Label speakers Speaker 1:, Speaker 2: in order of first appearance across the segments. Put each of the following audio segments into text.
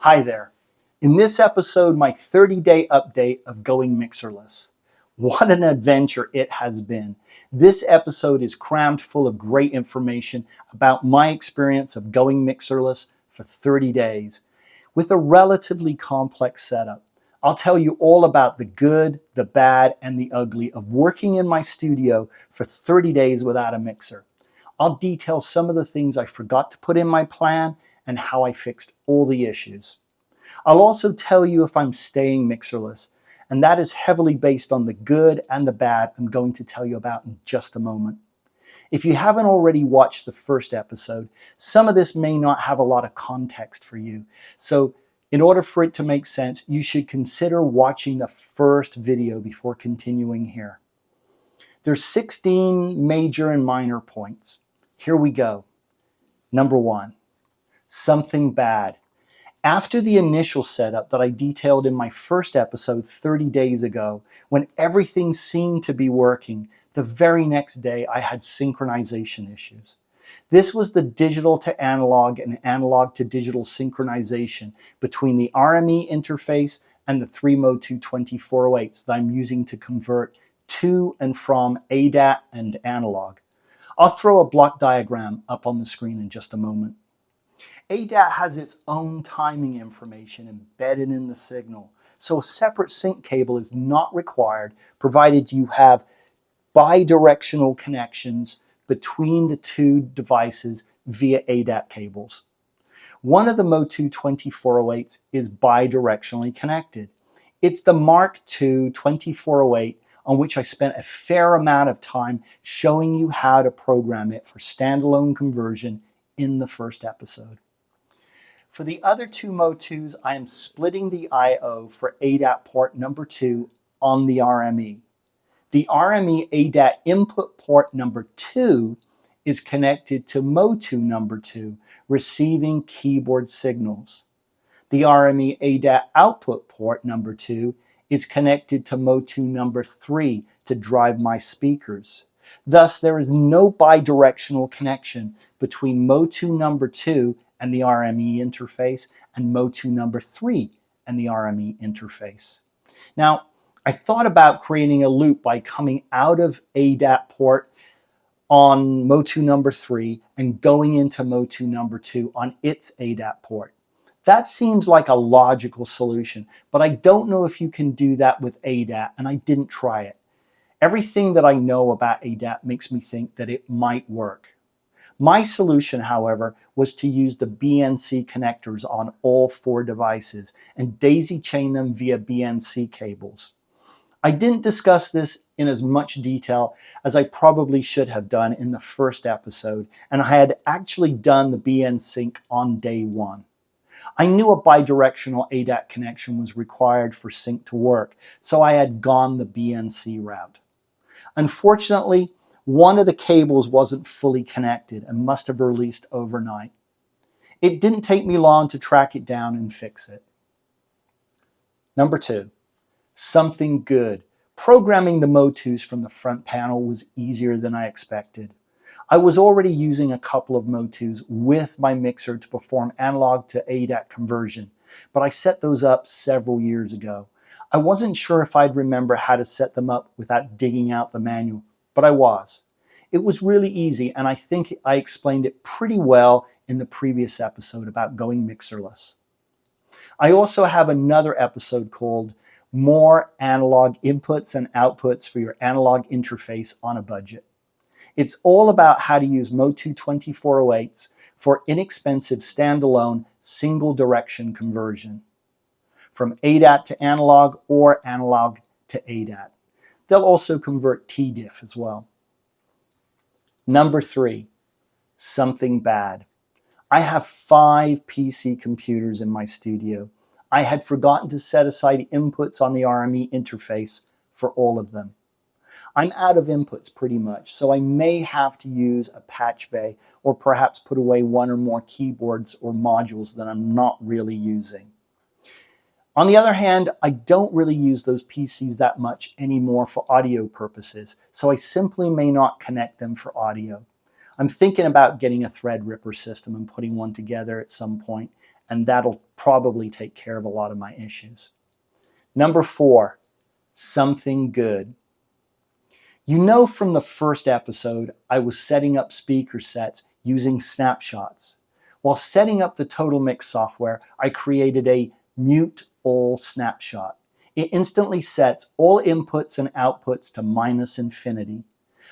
Speaker 1: Hi there. In this episode, my 30-day update of going mixerless. What an adventure it has been. This episode is crammed full of great information about my experience of going mixerless for 30 days with a relatively complex setup. I'll tell you all about the good, the bad, and the ugly of working in my studio for 30 days without a mixer. I'll detail some of the things I forgot to put in my plan and how I fixed all the issues. I'll also tell you if I'm staying mixerless, and that is heavily based on the good and the bad I'm going to tell you about in just a moment. If you haven't already watched the first episode, some of this may not have a lot of context for you. So in order for it to make sense, you should consider watching the first video before continuing here. There's 16 major and minor points. Here we go. Number 1, something bad. After the initial setup that I detailed in my first episode 30 days ago, when everything seemed to be working, the very next day I had synchronization issues. This was the digital to analog and analog to digital synchronization between the RME interface and the 3 Motu 2408s that I'm using to convert to and from ADAT and analog. I'll throw a block diagram up on the screen in just a moment. ADAT has its own timing information embedded in the signal, so a separate sync cable is not required provided you have bidirectional connections between the two devices via ADAT cables. One of the Motu 2408s is bidirectionally connected. It's the Mark II 2408 on which I spent a fair amount of time showing you how to program it for standalone conversion in the first episode. For the other two Motus, I am splitting the I/O for ADAT port number 2 on the RME. The RME ADAT input port number 2 is connected to Motu number 2, receiving keyboard signals. The RME ADAT output port number 2 is connected to Motu number 3 to drive my speakers. Thus, there is no bidirectional connection between Motu number 2 and the RME interface and Motu number 3 and the RME interface. Now, I thought about creating a loop by coming out of ADAT port on Motu number 3 and going into Motu number 2 on its ADAT port. That seems like a logical solution, but I don't know if you can do that with ADAT, and I didn't try it. Everything that I know about ADAT makes me think that it might work. My solution, however, was to use the BNC connectors on all 4 devices and daisy chain them via BNC cables. I didn't discuss this in as much detail as I probably should have done in the first episode, and I had actually done the BN sync on day 1. I knew a bidirectional ADAT connection was required for sync to work, so I had gone the BNC route. Unfortunately, one of the cables wasn't fully connected and must have released overnight. It didn't take me long to track it down and fix it. Number 2, something good. Programming the Motus from the front panel was easier than I expected. I was already using a couple of Motus with my mixer to perform analog to ADAT conversion, but I set those up several years ago. I wasn't sure if I'd remember how to set them up without digging out the manual, but I was. It was really easy, and I think I explained it pretty well in the previous episode about going mixerless. I also have another episode called More Analog Inputs and Outputs for Your Analog Interface on a Budget. It's all about how to use Motu 2408s for inexpensive standalone single direction conversion from ADAT to analog or analog to ADAT. They'll also convert TDIF as well. Number 3, something bad. I have 5 PC computers in my studio. I had forgotten to set aside inputs on the RME interface for all of them. I'm out of inputs pretty much, so I may have to use a patch bay or perhaps put away 1 or more keyboards or modules that I'm not really using. On the other hand, I don't really use those PCs that much anymore for audio purposes, so I simply may not connect them for audio. I'm thinking about getting a Threadripper system and putting one together at some point, and that'll probably take care of a lot of my issues. Number 4, something good. You know from the first episode, I was setting up speaker sets using snapshots. While setting up the Total Mix software, I created a mute all snapshot. It instantly sets all inputs and outputs to -infinity.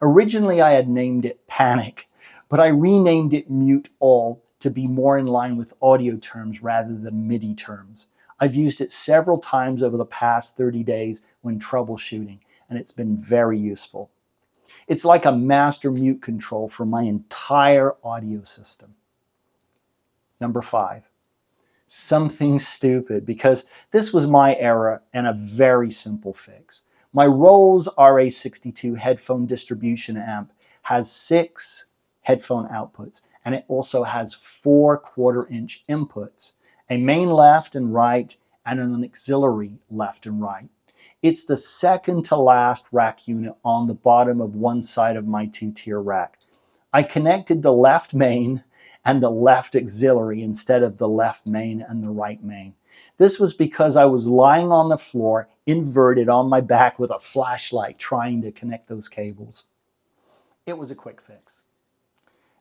Speaker 1: Originally, I had named it Panic, but I renamed it Mute All to be more in line with audio terms rather than MIDI terms. I've used it several times over the past 30 days when troubleshooting, and it's been very useful. It's like a master mute control for my entire audio system. Number 5, something stupid, because this was my error and a very simple fix. My Rolls RA62 headphone distribution amp has 6 headphone outputs, and it also has 4 1/4-inch inputs, a main left and right, and an auxiliary left and right. It's the second to last rack unit on the bottom of one side of my 2-tier rack. I connected the left main and the left auxiliary instead of the left main and the right main. This was because I was lying on the floor, inverted on my back with a flashlight trying to connect those cables. It was a quick fix.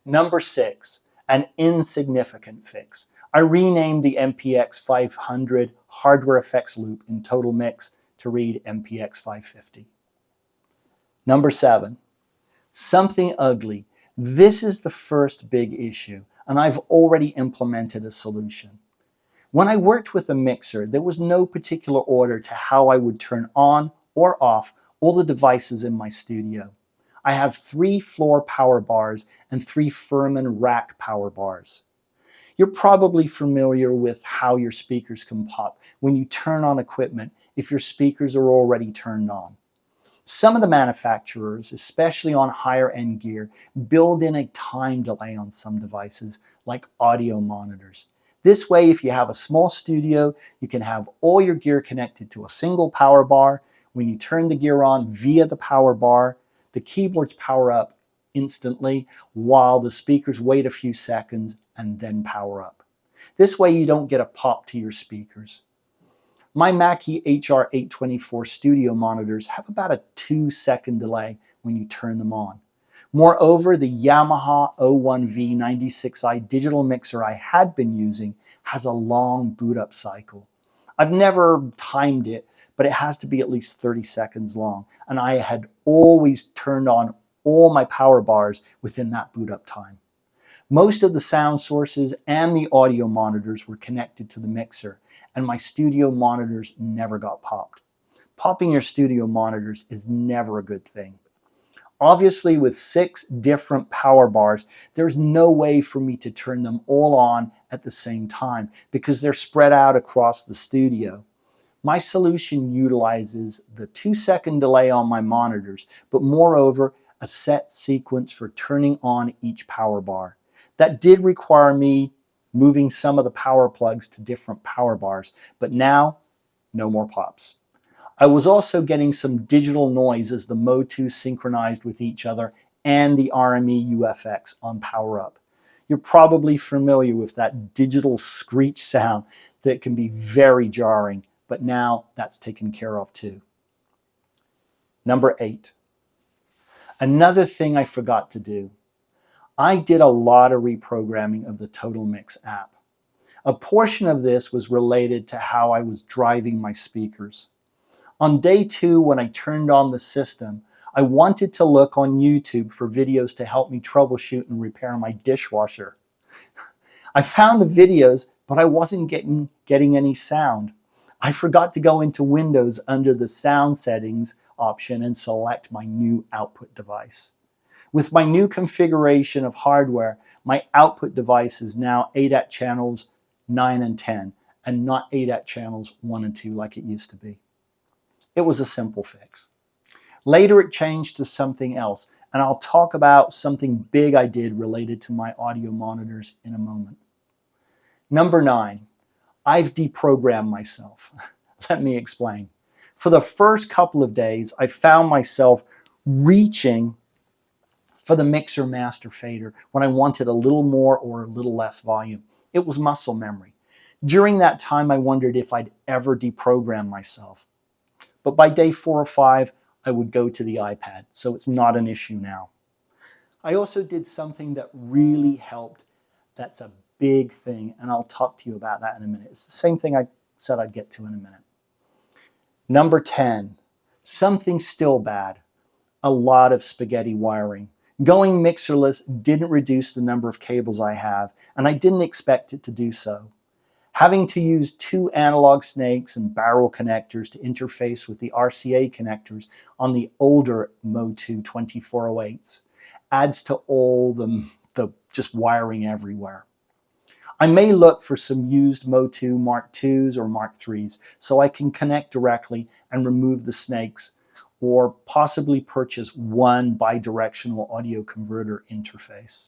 Speaker 1: Number 6, an insignificant fix. I renamed the MPX 500 hardware effects loop in Total Mix to read MPX 550. Number 7, something ugly. This is the first big issue, and I've already implemented a solution. When I worked with a mixer, there was no particular order to how I would turn on or off all the devices in my studio. I have 3 floor power bars and 3 Furman rack power bars. You're probably familiar with how your speakers can pop when you turn on equipment if your speakers are already turned on. Some of the manufacturers, especially on higher end gear, build in a time delay on some devices like audio monitors. This way, if you have a small studio, you can have all your gear connected to a single power bar. When you turn the gear on via the power bar, the keyboards power up instantly while the speakers wait a few seconds and then power up. This way you don't get a pop to your speakers. My Mackie HR824 studio monitors have about a 2-second delay when you turn them on. Moreover, the Yamaha 01V96i digital mixer I had been using has a long boot up cycle. I've never timed it, but it has to be at least 30 seconds long, and I had always turned on all my power bars within that boot up time. Most of the sound sources and the audio monitors were connected to the mixer, and my studio monitors never got popped. Popping your studio monitors is never a good thing. Obviously, with 6 different power bars, there's no way for me to turn them all on at the same time because they're spread out across the studio. My solution utilizes the 2-second delay on my monitors, but moreover, a set sequence for turning on each power bar. That did require me moving some of the power plugs to different power bars, but now, no more pops. I was also getting some digital noise as the Mode 2 synchronized with each other and the RME UFX on power up. You're probably familiar with that digital screech sound that can be very jarring, but now that's taken care of too. Number 8. Another thing I forgot to do. I did a lot of reprogramming of the Total Mix app. A portion of this was related to how I was driving my speakers. On day 2, when I turned on the system, I wanted to look on YouTube for videos to help me troubleshoot and repair my dishwasher. I found the videos, but I wasn't getting any sound. I forgot to go into Windows under the sound settings option and select my new output device. With my new configuration of hardware, my output device is now ADAT channels 9 and 10, and not ADAT channels 1 and 2 like it used to be. It was a simple fix. Later it changed to something else, and I'll talk about something big I did related to my audio monitors in a moment. Number 9, I've deprogrammed myself. Let me explain. For the first couple of days, I found myself reaching for the mixer master fader when I wanted a little more or a little less volume. It was muscle memory. During that time, I wondered if I'd ever deprogram myself. But by day 4 or 5, I would go to the iPad, so it's not an issue now. I also did something that really helped. That's a big thing, and I'll talk to you about that in a minute. It's the same thing I said I'd get to in a minute. Number 10, something still bad, a lot of spaghetti wiring. Going mixerless didn't reduce the number of cables I have, and I didn't expect it to do so. Having to use 2 analog snakes and barrel connectors to interface with the RCA connectors on the older Mo2 2408s adds to all the just wiring everywhere. I may look for some used Mo2 Mark IIs or Mark IIIs so I can connect directly and remove the snakes, or possibly purchase one bidirectional audio converter interface.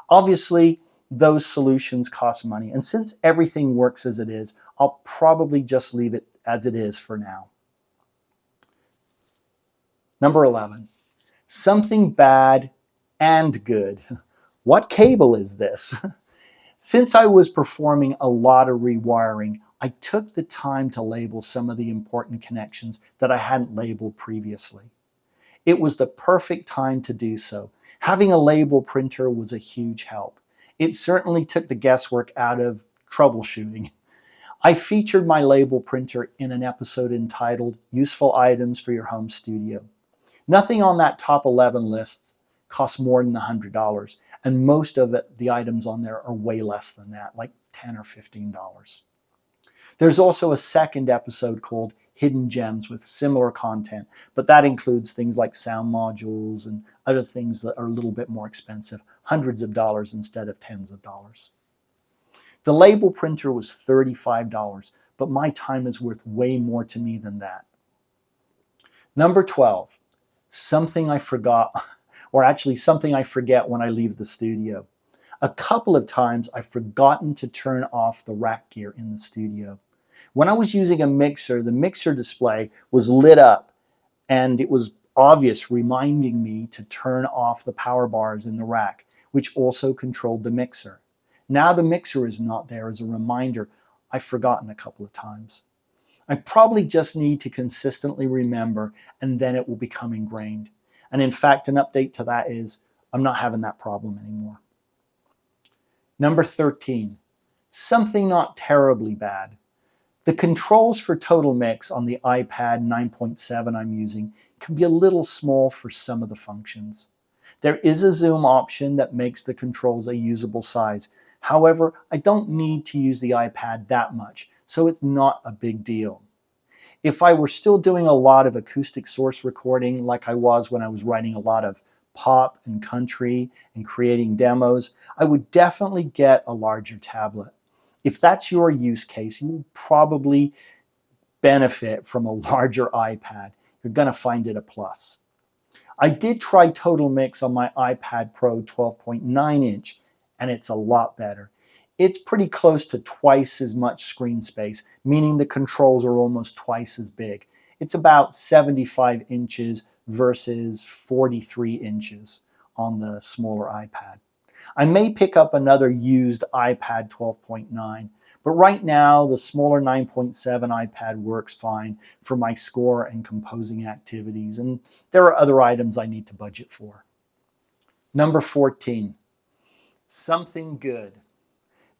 Speaker 1: Obviously, those solutions cost money, and since everything works as it is, I'll probably just leave it as it is for now. Number 11, something bad and good. What cable is this? Since I was performing a lot of rewiring, I took the time to label some of the important connections that I hadn't labeled previously. It was the perfect time to do so. Having a label printer was a huge help. It certainly took the guesswork out of troubleshooting. I featured my label printer in an episode entitled Useful Items for Your Home Studio. Nothing on that top 11 lists costs more than $100, and most of the items on there are way less than that, like $10 or $15. There's also a second episode called Hidden Gems with similar content, but that includes things like sound modules and other things that are a little bit more expensive, hundreds of dollars instead of tens of dollars. The label printer was $35, but my time is worth way more to me than that. Number 12, something I forgot, or actually something I forget when I leave the studio. A couple of times I've forgotten to turn off the rack gear in the studio. When I was using a mixer, the mixer display was lit up, and it was obvious, reminding me to turn off the power bars in the rack, which also controlled the mixer. Now the mixer is not there as a reminder. I've forgotten a couple of times. I probably just need to consistently remember, and then it will become ingrained. And in fact, an update to that is I'm not having that problem anymore. Number 13, something not terribly bad. The controls for Total Mix on the iPad 9.7 I'm using can be a little small for some of the functions. There is a zoom option that makes the controls a usable size. However, I don't need to use the iPad that much, so it's not a big deal. If I were still doing a lot of acoustic source recording like I was when I was writing a lot of pop and country and creating demos, I would definitely get a larger tablet. If that's your use case, you will probably benefit from a larger iPad. You're going to find it a plus. I did try Total Mix on my iPad Pro 12.9 inch, and it's a lot better. It's pretty close to twice as much screen space, meaning the controls are almost twice as big. It's about 75 inches versus 43 inches on the smaller iPad. I may pick up another used iPad 12.9, but right now the smaller 9.7 iPad works fine for my score and composing activities, and there are other items I need to budget for. Number 14, something good.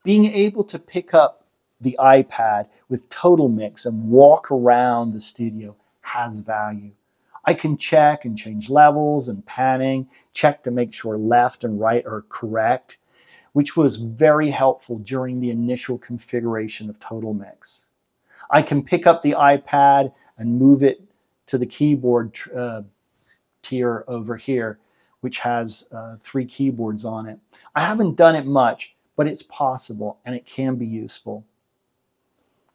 Speaker 1: Being able to pick up the iPad with Total Mix and walk around the studio has value. I can check and change levels and panning, check to make sure left and right are correct, which was very helpful during the initial configuration of Total Mix. I can pick up the iPad and move it to the keyboard tier over here, which has 3 keyboards on it. I haven't done it much, but it's possible and it can be useful.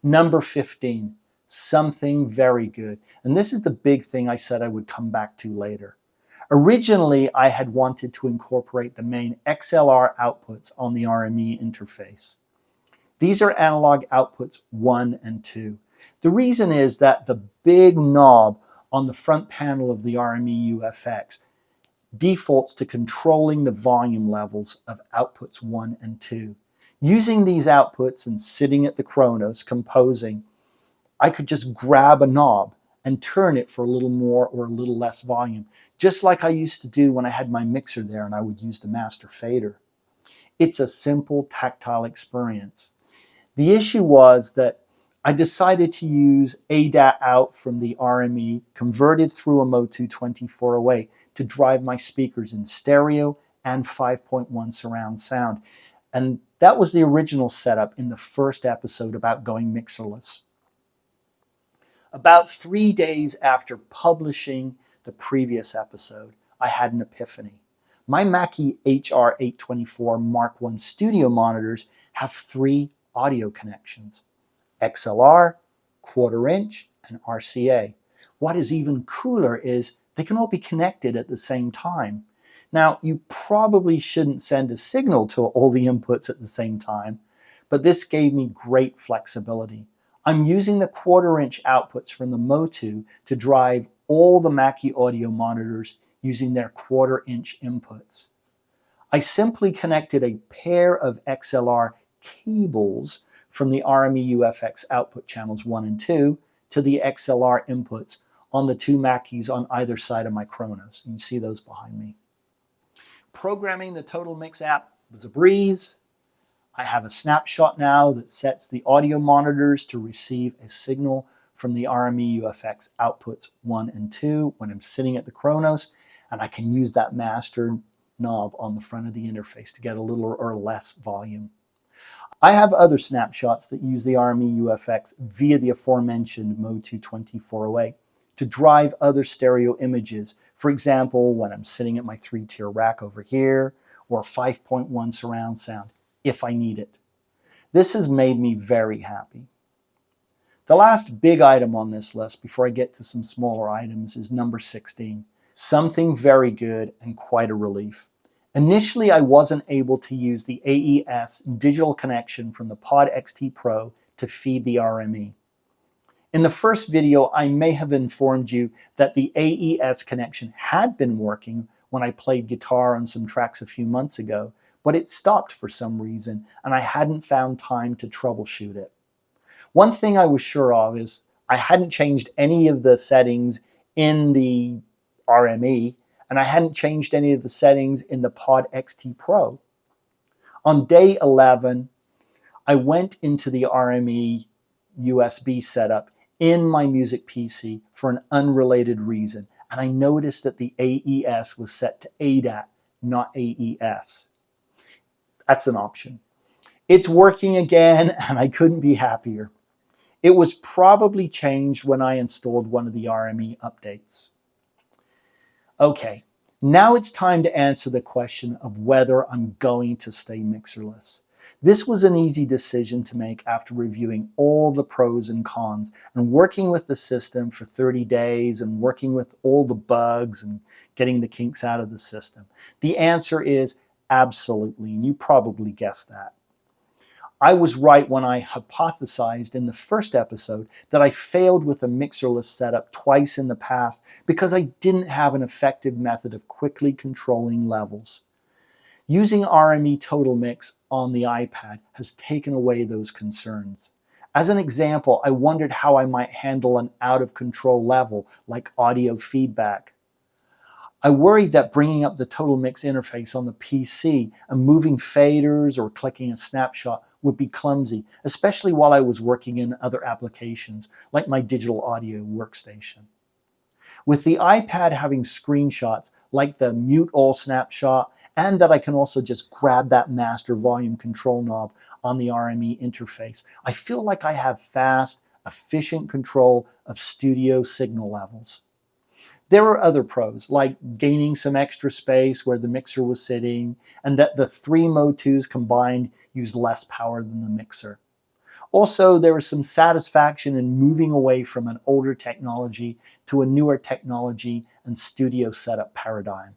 Speaker 1: Number 15, something very good. And this is the big thing I said I would come back to later. Originally, I had wanted to incorporate the main XLR outputs on the RME interface. These are analog outputs 1 and 2. The reason is that the big knob on the front panel of the RME UFX defaults to controlling the volume levels of outputs 1 and 2. Using these outputs and sitting at the Kronos composing, I could just grab a knob and turn it for a little more or a little less volume, just like I used to do when I had my mixer there and I would use the master fader. It's a simple tactile experience. The issue was that I decided to use ADAT out from the RME, converted through a Motu 2408 to drive my speakers in stereo and 5.1 surround sound. And that was the original setup in the first episode about going mixerless. About 3 days after publishing the previous episode, I had an epiphany. My Mackie HR824 Mark I studio monitors have 3 audio connections: XLR, quarter-inch, and RCA. What is even cooler is they can all be connected at the same time. Now, you probably shouldn't send a signal to all the inputs at the same time, but this gave me great flexibility. I'm using the quarter-inch outputs from the Motu to drive all the Mackie audio monitors using their quarter-inch inputs. I simply connected a pair of XLR cables from the RME UFX output channels 1 and 2 to the XLR inputs on the 2 Mackies on either side of my Kronos. You can see those behind me. Programming the Total Mix app was a breeze. I have a snapshot now that sets the audio monitors to receive a signal from the RME UFX outputs 1 and 2 when I'm sitting at the Kronos, and I can use that master knob on the front of the interface to get a little or less volume. I have other snapshots that use the RME UFX via the aforementioned Motu 2408 to drive other stereo images. For example, when I'm sitting at my 3-tier rack over here, or 5.1 surround sound, if I need it. This has made me very happy. The last big item on this list before I get to some smaller items is number 16. Something very good and quite a relief. Initially, I wasn't able to use the AES digital connection from the Pod XT Pro to feed the RME. In the first video, I may have informed you that the AES connection had been working when I played guitar on some tracks a few months ago, but it stopped for some reason, and I hadn't found time to troubleshoot it. One thing I was sure of is I hadn't changed any of the settings in the RME, and I hadn't changed any of the settings in the Pod XT Pro. On day 11, I went into the RME USB setup in my music PC for an unrelated reason, and I noticed that the AES was set to ADAT, not AES. That's an option. It's working again, and I couldn't be happier. It was probably changed when I installed one of the RME updates. Okay, now it's time to answer the question of whether I'm going to stay mixerless. This was an easy decision to make after reviewing all the pros and cons and working with the system for 30 days and working with all the bugs and getting the kinks out of the system. The answer is absolutely, and you probably guessed that. I was right when I hypothesized in the first episode that I failed with a mixerless setup twice in the past because I didn't have an effective method of quickly controlling levels. Using RME Total Mix on the iPad has taken away those concerns. As an example, I wondered how I might handle an out-of-control level like audio feedback. I worried that bringing up the Total Mix interface on the PC and moving faders or clicking a snapshot would be clumsy, especially while I was working in other applications like my digital audio workstation. With the iPad having screenshots like the mute all snapshot, and that I can also just grab that master volume control knob on the RME interface, I feel like I have fast, efficient control of studio signal levels. There are other pros, like gaining some extra space where the mixer was sitting, and that the 3 Motus combined use less power than the mixer. Also, there is some satisfaction in moving away from an older technology to a newer technology and studio setup paradigm.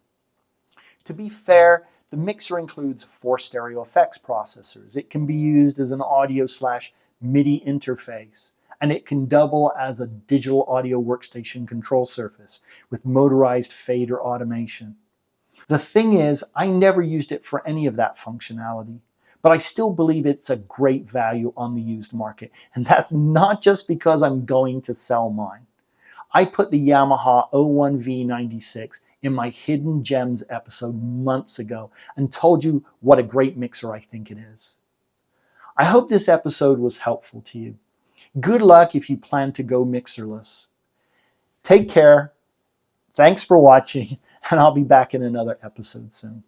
Speaker 1: To be fair, the mixer includes 4 stereo effects processors. It can be used as an audio/MIDI interface, and it can double as a digital audio workstation control surface with motorized fader automation. The thing is, I never used it for any of that functionality, but I still believe it's a great value on the used market. And that's not just because I'm going to sell mine. I put the Yamaha 01V96 in my Hidden Gems episode months ago and told you what a great mixer I think it is. I hope this episode was helpful to you. Good luck if you plan to go mixerless. Take care. Thanks for watching, and I'll be back in another episode soon.